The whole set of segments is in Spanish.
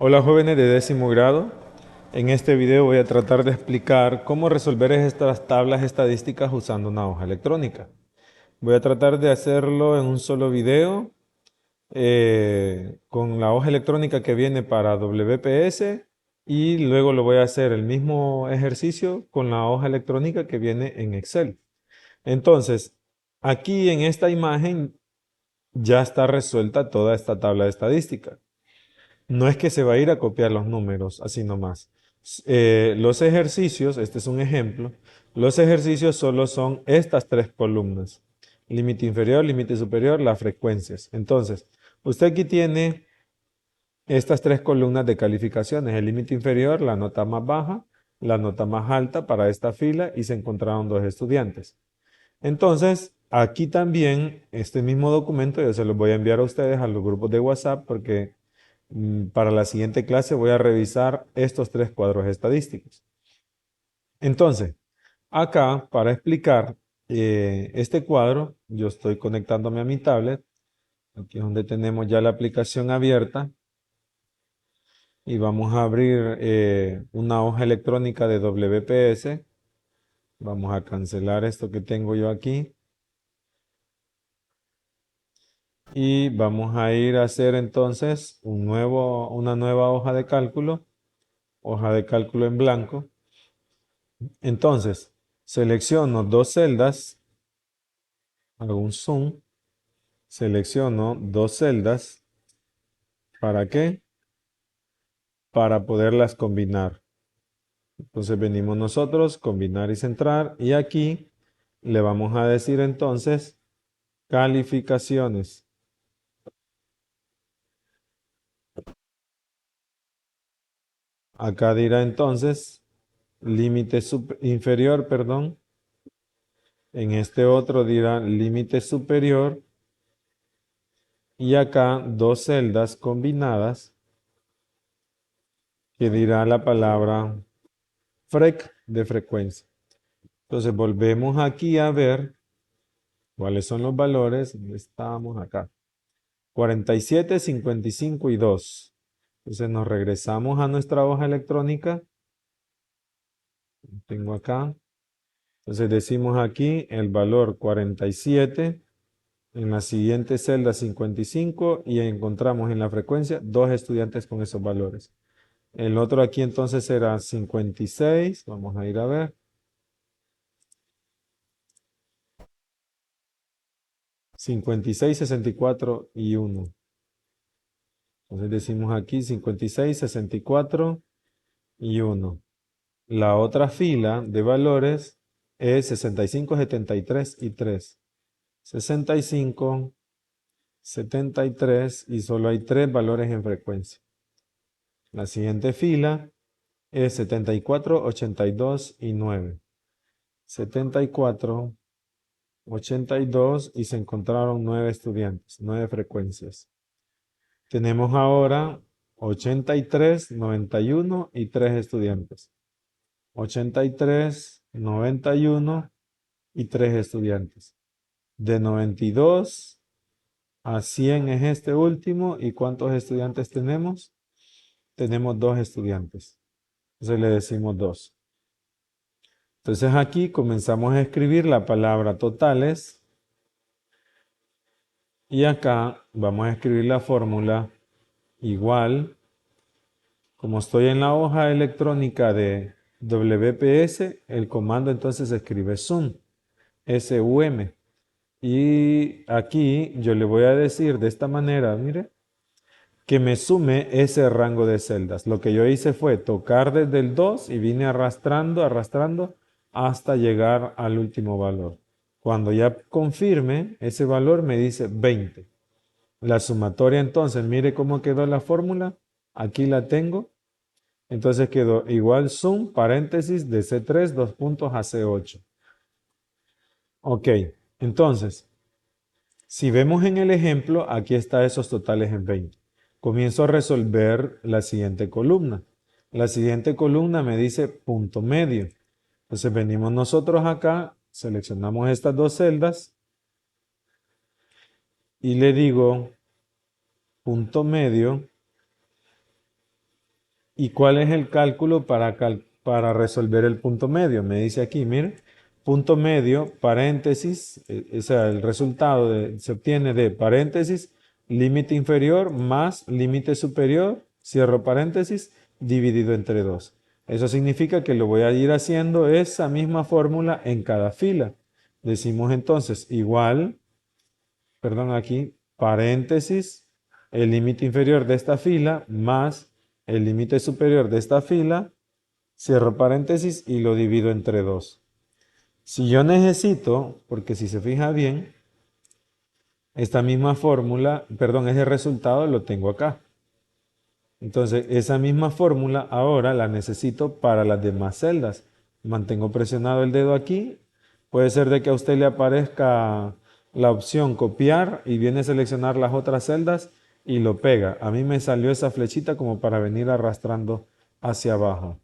Hola jóvenes de décimo grado. En este video voy a tratar de explicar cómo resolver estas tablas estadísticas usando una hoja electrónica. Voy a tratar de hacerlo en un solo video con la hoja electrónica que viene para WPS y luego lo voy a hacer el mismo ejercicio con la hoja electrónica que viene en Excel. Entonces, aquí en esta imagen ya está resuelta toda esta tabla de estadística. No es que se va a ir a copiar los números así nomás. Los ejercicios, este es un ejemplo, los ejercicios solo son estas tres columnas. Límite inferior, límite superior, las frecuencias. Entonces, usted aquí tiene estas tres columnas de calificaciones. El límite inferior, la nota más baja, la nota más alta para esta fila y se encontraron dos estudiantes. Entonces, aquí también, este mismo documento yo se los voy a enviar a ustedes a los grupos de WhatsApp porque para la siguiente clase voy a revisar estos tres cuadros estadísticos. Entonces, acá para explicar este cuadro, yo estoy conectándome a mi tablet. Aquí es donde tenemos ya la aplicación abierta. Y vamos a abrir una hoja electrónica de WPS. Vamos a cancelar esto que tengo yo aquí. Y vamos a ir a hacer entonces una nueva hoja de cálculo en blanco. Entonces, selecciono dos celdas, hago un zoom, selecciono dos celdas. ¿Para qué? Para poderlas combinar. Entonces venimos nosotros, combinar y centrar, y aquí le vamos a decir entonces calificaciones. Acá dirá entonces límite inferior, perdón. En este otro dirá límite superior. Y acá dos celdas combinadas que dirá la palabra FREC de frecuencia. Entonces volvemos aquí a ver cuáles son los valores. Estamos acá. 47, 55 y 2. Entonces nos regresamos a nuestra hoja electrónica. Tengo acá. Entonces decimos aquí el valor 47. En la siguiente celda 55 y encontramos en la frecuencia dos estudiantes con esos valores. El otro aquí entonces será 56. Vamos a ir a ver. 56, 64 y 1. Entonces decimos aquí 56, 64 y 1. La otra fila de valores es 65, 73 y 3. 65, 73 y solo hay tres valores en frecuencia. La siguiente fila es 74, 82 y 9. 74, 82 y se encontraron 9 estudiantes, 9 frecuencias. Tenemos ahora 83, 91 y 3 estudiantes. 83, 91 y 3 estudiantes. De 92 a 100 es este último. ¿Y cuántos estudiantes tenemos? Tenemos 2 estudiantes. Entonces le decimos 2. Entonces aquí comenzamos a escribir la palabra totales. Y acá vamos a escribir la fórmula igual. Como estoy en la hoja electrónica de WPS, el comando entonces se escribe sum, S-U-M. Y aquí yo le voy a decir de esta manera, mire, que me sume ese rango de celdas. Lo que yo hice fue tocar desde el 2 y vine arrastrando, arrastrando hasta llegar al último valor. Cuando ya confirme, ese valor me dice 20. La sumatoria entonces, mire cómo quedó la fórmula. Aquí la tengo. Entonces quedó igual sum, paréntesis, de C3, dos puntos a C8. Ok, entonces, si vemos en el ejemplo, aquí está esos totales en 20. Comienzo a resolver la siguiente columna. La siguiente columna me dice punto medio. Entonces venimos nosotros acá, seleccionamos estas dos celdas y le digo punto medio ¿Y cuál es el cálculo para resolver el punto medio? Me dice aquí, mire, punto medio, paréntesis, o sea, el resultado se obtiene de paréntesis, límite inferior más límite superior, cierro paréntesis, dividido entre 2. Eso significa que lo voy a ir haciendo esa misma fórmula en cada fila. Decimos entonces igual, perdón, aquí, paréntesis, el límite inferior de esta fila más el límite superior de esta fila, cierro paréntesis y lo divido entre 2. Si yo necesito, porque si se fija bien, esta misma fórmula, perdón, ese resultado lo tengo acá. Entonces, esa misma fórmula ahora la necesito para las demás celdas. Mantengo presionado el dedo aquí. Puede ser de que a usted le aparezca la opción copiar y viene a seleccionar las otras celdas y lo pega. A mí me salió esa flechita como para venir arrastrando hacia abajo.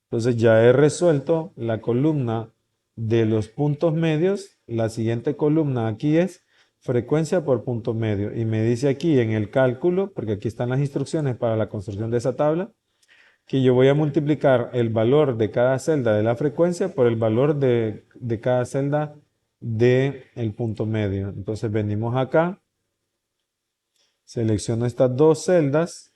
Entonces ya he resuelto la columna de los puntos medios. La siguiente columna aquí es frecuencia por punto medio. Y me dice aquí en el cálculo, porque aquí están las instrucciones para la construcción de esa tabla, que yo voy a multiplicar el valor de cada celda de la frecuencia por el valor de cada celda del punto medio. Entonces venimos acá, selecciono estas dos celdas.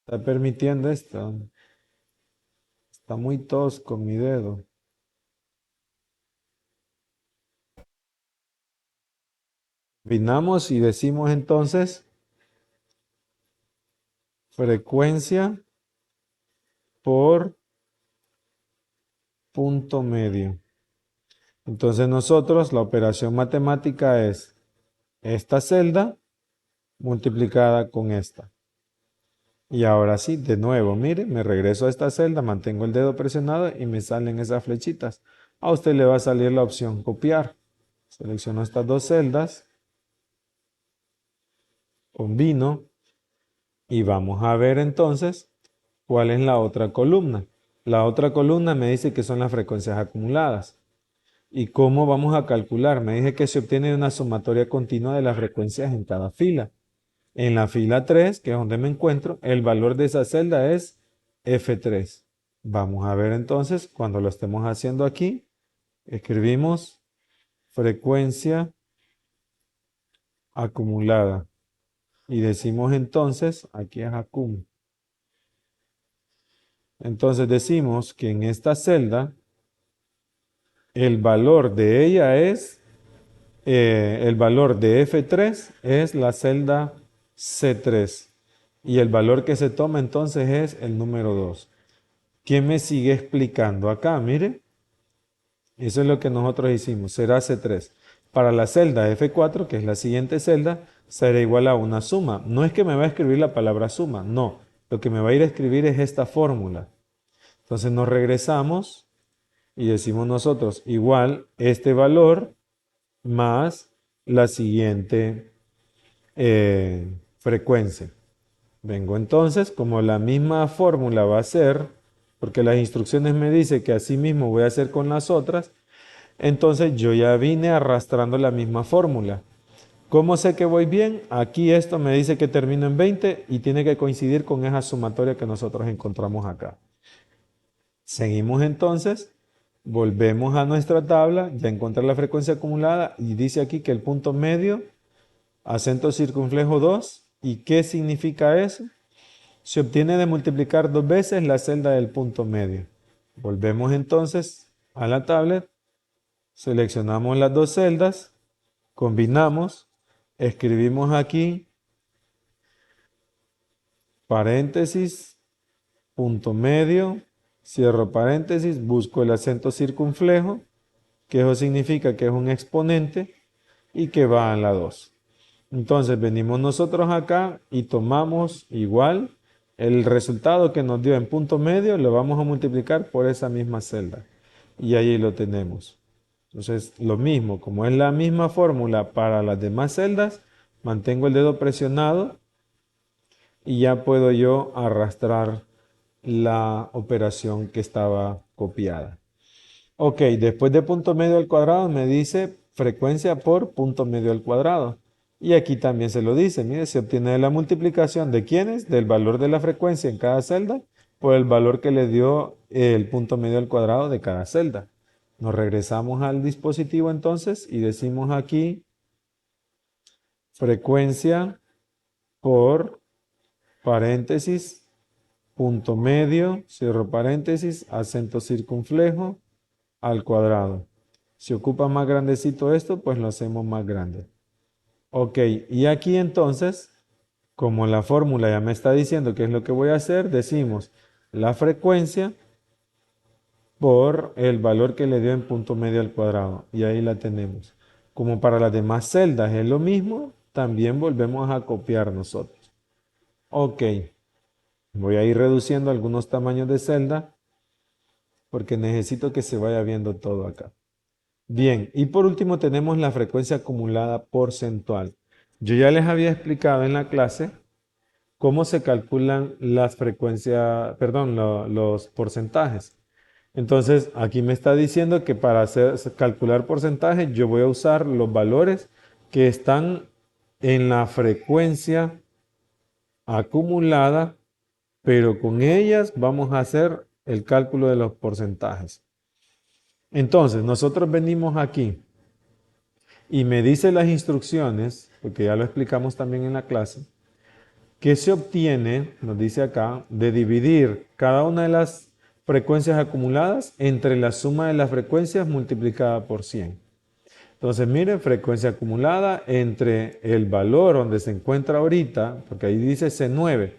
Está permitiendo esto. Está muy tosco mi dedo. Combinamos y decimos entonces frecuencia por punto medio. Entonces nosotros la operación matemática es esta celda multiplicada con esta. Y ahora sí, de nuevo, mire, me regreso a esta celda, mantengo el dedo presionado y me salen esas flechitas. A usted le va a salir la opción copiar. Selecciono estas dos celdas, combino y vamos a ver entonces cuál es la otra columna. La otra columna me dice que son las frecuencias acumuladas. ¿Y cómo vamos a calcular? Me dije que se obtiene una sumatoria continua de las frecuencias en cada fila. En la fila 3, que es donde me encuentro, el valor de esa celda es F3. Vamos a ver entonces, cuando lo estemos haciendo aquí, escribimos frecuencia acumulada. Y decimos entonces, aquí es acum. Entonces decimos que en esta celda, el valor de ella es, el valor de F3 es la celda C3. Y el valor que se toma entonces es el número 2. ¿Qué me sigue explicando acá? Mire, eso es lo que nosotros hicimos, será C3. Para la celda F4, que es la siguiente celda, será igual a una suma. No es que me va a escribir la palabra suma, no. Lo que me va a ir a escribir es esta fórmula. Entonces nos regresamos y decimos nosotros igual este valor más la siguiente frecuencia. Vengo entonces, como la misma fórmula va a ser, porque las instrucciones me dicen que así mismo voy a hacer con las otras, entonces yo ya vine arrastrando la misma fórmula. ¿Cómo sé que voy bien? Aquí esto me dice que termino en 20 y tiene que coincidir con esa sumatoria que nosotros encontramos acá. Seguimos entonces, volvemos a nuestra tabla, ya encontré la frecuencia acumulada y dice aquí que el punto medio, acento circunflejo 2. ¿Y qué significa eso? Se obtiene de multiplicar dos veces la celda del punto medio. Volvemos entonces a la tablet, seleccionamos las dos celdas, combinamos, escribimos aquí paréntesis, punto medio, cierro paréntesis, busco el acento circunflejo, que eso significa que es un exponente y que va en la 2. Entonces venimos nosotros acá y tomamos igual el resultado que nos dio en punto medio, lo vamos a multiplicar por esa misma celda. Y ahí lo tenemos. Entonces lo mismo, como es la misma fórmula para las demás celdas, mantengo el dedo presionado y ya puedo yo arrastrar la operación que estaba copiada. Ok, después de punto medio al cuadrado me dice frecuencia por punto medio al cuadrado. Y aquí también se lo dice, mire, se obtiene la multiplicación de quiénes, del valor de la frecuencia en cada celda por el valor que le dio el punto medio al cuadrado de cada celda. Nos regresamos al dispositivo entonces y decimos aquí frecuencia por paréntesis, punto medio, cierro paréntesis, acento circunflejo al cuadrado. Si ocupa más grandecito esto, pues lo hacemos más grande. Ok, y aquí entonces, como la fórmula ya me está diciendo qué es lo que voy a hacer, decimos la frecuencia por el valor que le dio en punto medio al cuadrado. Y ahí la tenemos. Como para las demás celdas es lo mismo, también volvemos a copiar nosotros. Ok, voy a ir reduciendo algunos tamaños de celda porque necesito que se vaya viendo todo acá. Bien, y por último tenemos la frecuencia acumulada porcentual. Yo ya les había explicado en la clase cómo se calculan las frecuencias, perdón, los porcentajes. Entonces, aquí me está diciendo que para calcular porcentajes, yo voy a usar los valores que están en la frecuencia acumulada, pero con ellas vamos a hacer el cálculo de los porcentajes. Entonces, nosotros venimos aquí y me dice las instrucciones, porque ya lo explicamos también en la clase, que se obtiene, nos dice acá, de dividir cada una de las frecuencias acumuladas entre la suma de las frecuencias multiplicada por 100. Entonces, miren, frecuencia acumulada entre el valor donde se encuentra ahorita, porque ahí dice C9,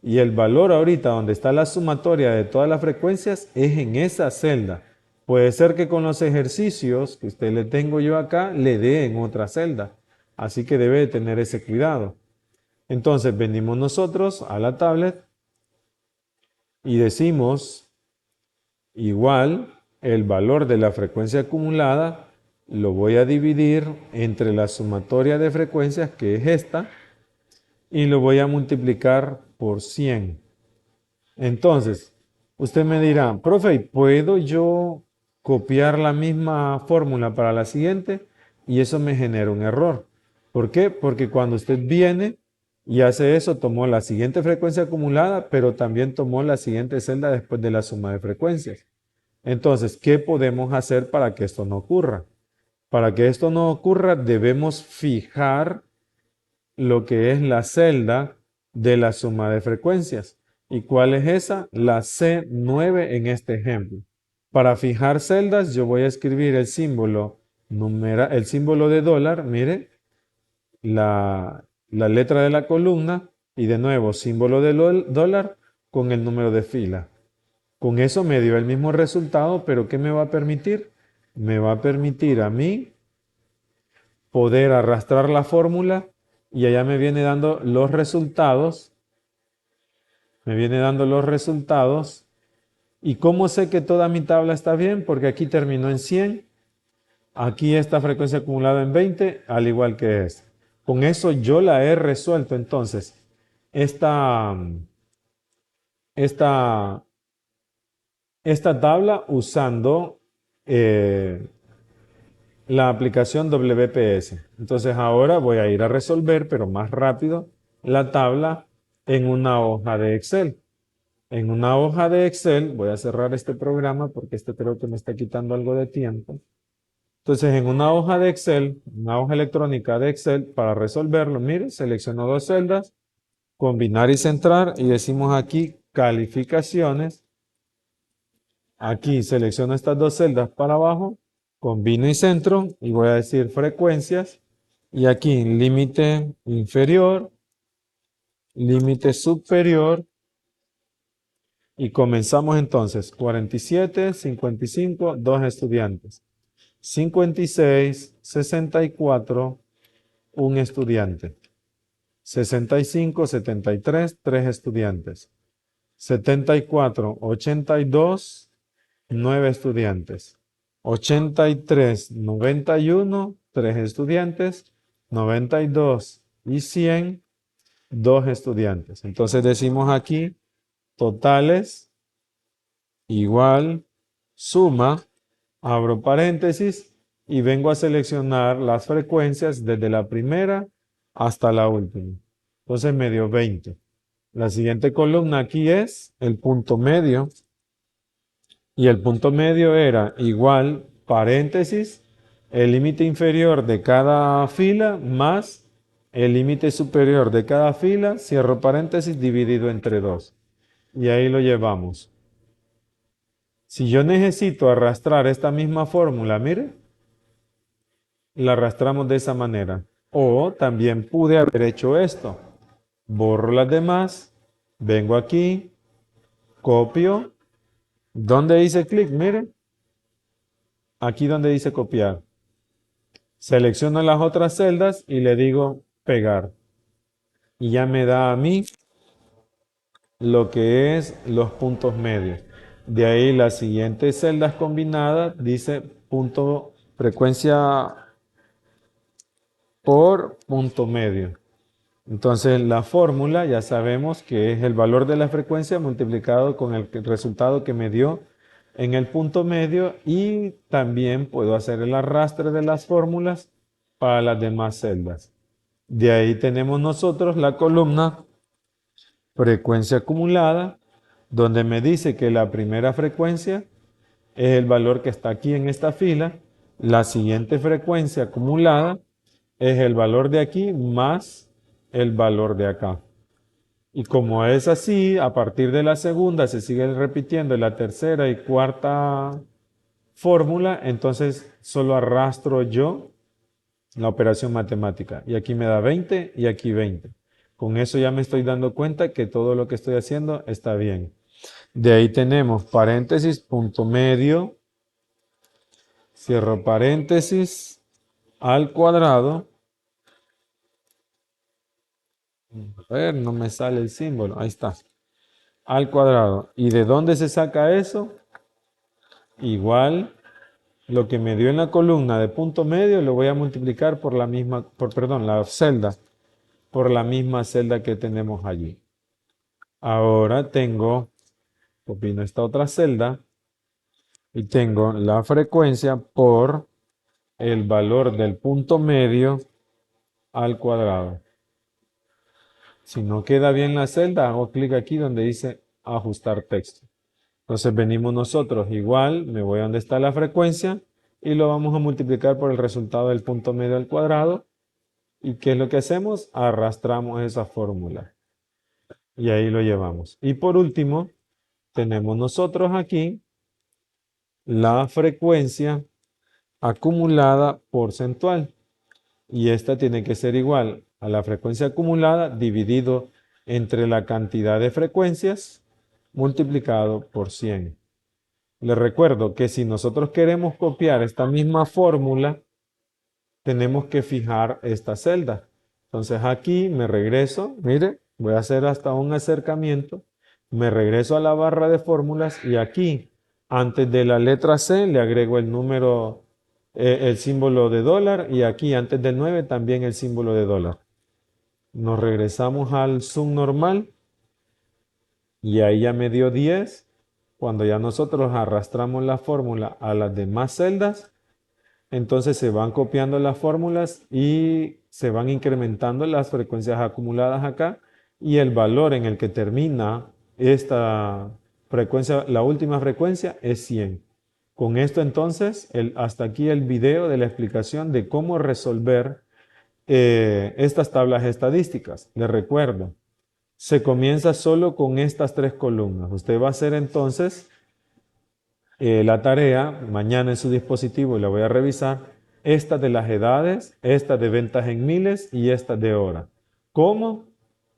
y el valor ahorita donde está la sumatoria de todas las frecuencias es en esa celda. Puede ser que con los ejercicios que usted le tengo yo acá, le dé en otra celda. Así que debe de tener ese cuidado. Entonces venimos nosotros a la tablet y decimos igual el valor de la frecuencia acumulada lo voy a dividir entre la sumatoria de frecuencias, que es esta, y lo voy a multiplicar por 100. Entonces, usted me dirá, profe, ¿puedo yo copiar la misma fórmula para la siguiente? Y eso me genera un error. ¿Por qué? Porque cuando usted viene y hace eso, tomó la siguiente frecuencia acumulada, pero también tomó la siguiente celda después de la suma de frecuencias. Entonces, ¿qué podemos hacer para que esto no ocurra? Para que esto no ocurra, debemos fijar lo que es la celda de la suma de frecuencias. ¿Y cuál es esa? La C9 en este ejemplo. Para fijar celdas, yo voy a escribir el símbolo, el símbolo de dólar, mire, la letra de la columna y de nuevo símbolo de dólar con el número de fila. Con eso me dio el mismo resultado, pero ¿qué me va a permitir? Me va a permitir a mí poder arrastrar la fórmula y allá me viene dando los resultados. Me viene dando los resultados. ¿Y cómo sé que toda mi tabla está bien? Porque aquí terminó en 100. Aquí esta frecuencia acumulada en 20, al igual que esta. Con eso yo la he resuelto. Entonces, esta tabla usando la aplicación WPS. Entonces ahora voy a ir a resolver, pero más rápido, la tabla en una hoja de Excel. En una hoja de Excel, voy a cerrar este programa porque este creo que me está quitando algo de tiempo. Entonces en una hoja de Excel, una hoja electrónica de Excel, para resolverlo, mire, selecciono dos celdas, combinar y centrar y decimos aquí calificaciones. Aquí selecciono estas dos celdas para abajo, combino y centro y voy a decir frecuencias. Y aquí límite inferior, límite superior. Y comenzamos entonces. 47, 55, 2 estudiantes. 56, 64, un estudiante. 65, 73, 3 estudiantes. 74, 82, 9 estudiantes. 83, 91, 3 estudiantes. 92 y 100, 2 estudiantes. Entonces decimos aquí totales igual suma, abro paréntesis y vengo a seleccionar las frecuencias desde la primera hasta la última. Entonces me dio 20. La siguiente columna aquí es el punto medio. Y el punto medio era igual, paréntesis, el límite inferior de cada fila más el límite superior de cada fila, cierro paréntesis, dividido entre 2. Y ahí lo llevamos. Si yo necesito arrastrar esta misma fórmula, mire, la arrastramos de esa manera. O también pude haber hecho esto. Borro las demás, vengo aquí, copio. ¿Dónde hice clic? Mire, aquí donde dice copiar. Selecciono las otras celdas y le digo pegar. Y ya me da a mí lo que es los puntos medios. De ahí las siguientes celdas combinadas dice punto frecuencia por punto medio. Entonces la fórmula ya sabemos que es el valor de la frecuencia multiplicado con el resultado que me dio en el punto medio, y también puedo hacer el arrastre de las fórmulas para las demás celdas. De ahí tenemos nosotros la columna frecuencia acumulada, donde me dice que la primera frecuencia es el valor que está aquí en esta fila, la siguiente frecuencia acumulada es el valor de aquí más el valor de acá. Y como es así, a partir de la segunda se sigue repitiendo la tercera y cuarta fórmula, entonces solo arrastro yo la operación matemática. Y aquí me da 20 y aquí 20. Con eso ya me estoy dando cuenta que todo lo que estoy haciendo está bien. De ahí tenemos paréntesis, punto medio, cierro paréntesis, al cuadrado. A ver, no me sale el símbolo. Ahí está. Al cuadrado. ¿Y de dónde se saca eso? Igual, lo que me dio en la columna de punto medio lo voy a multiplicar por la misma, la celda, por la misma celda que tenemos allí. Ahora tengo, opino esta otra celda, y tengo la frecuencia por el valor del punto medio al cuadrado. Si no queda bien la celda, hago clic aquí donde dice ajustar texto. Entonces venimos nosotros, igual, me voy a donde está la frecuencia y lo vamos a multiplicar por el resultado del punto medio al cuadrado. ¿Y qué es lo que hacemos? Arrastramos esa fórmula. Y ahí lo llevamos. Y por último, tenemos nosotros aquí la frecuencia acumulada porcentual. Y esta tiene que ser igual a la frecuencia acumulada dividido entre la cantidad de frecuencias multiplicado por 100. Les recuerdo que si nosotros queremos copiar esta misma fórmula, tenemos que fijar esta celda. Entonces aquí me regreso, mire, voy a hacer hasta un acercamiento, me regreso a la barra de fórmulas y aquí, antes de la letra C, le agrego el número, el símbolo de dólar, y aquí antes del 9 también el símbolo de dólar. Nos regresamos al zoom normal y ahí ya me dio 10. Cuando ya nosotros arrastramos la fórmula a las demás celdas, entonces se van copiando las fórmulas y se van incrementando las frecuencias acumuladas acá, y el valor en el que termina esta frecuencia, la última frecuencia, es 100. Con esto entonces, hasta aquí el video de la explicación de cómo resolver estas tablas estadísticas. Les recuerdo, se comienza solo con estas tres columnas. Usted va a hacer entonces la tarea mañana en su dispositivo y la voy a revisar. Esta de las edades, esta de ventas en miles y esta de hora. ¿Cómo?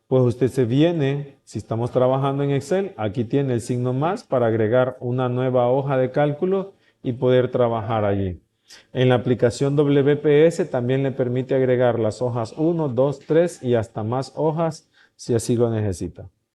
Pues usted se viene, si estamos trabajando en Excel, aquí tiene el signo más para agregar una nueva hoja de cálculo y poder trabajar allí. En la aplicación WPS también le permite agregar las hojas 1, 2, 3 y hasta más hojas si así lo necesita.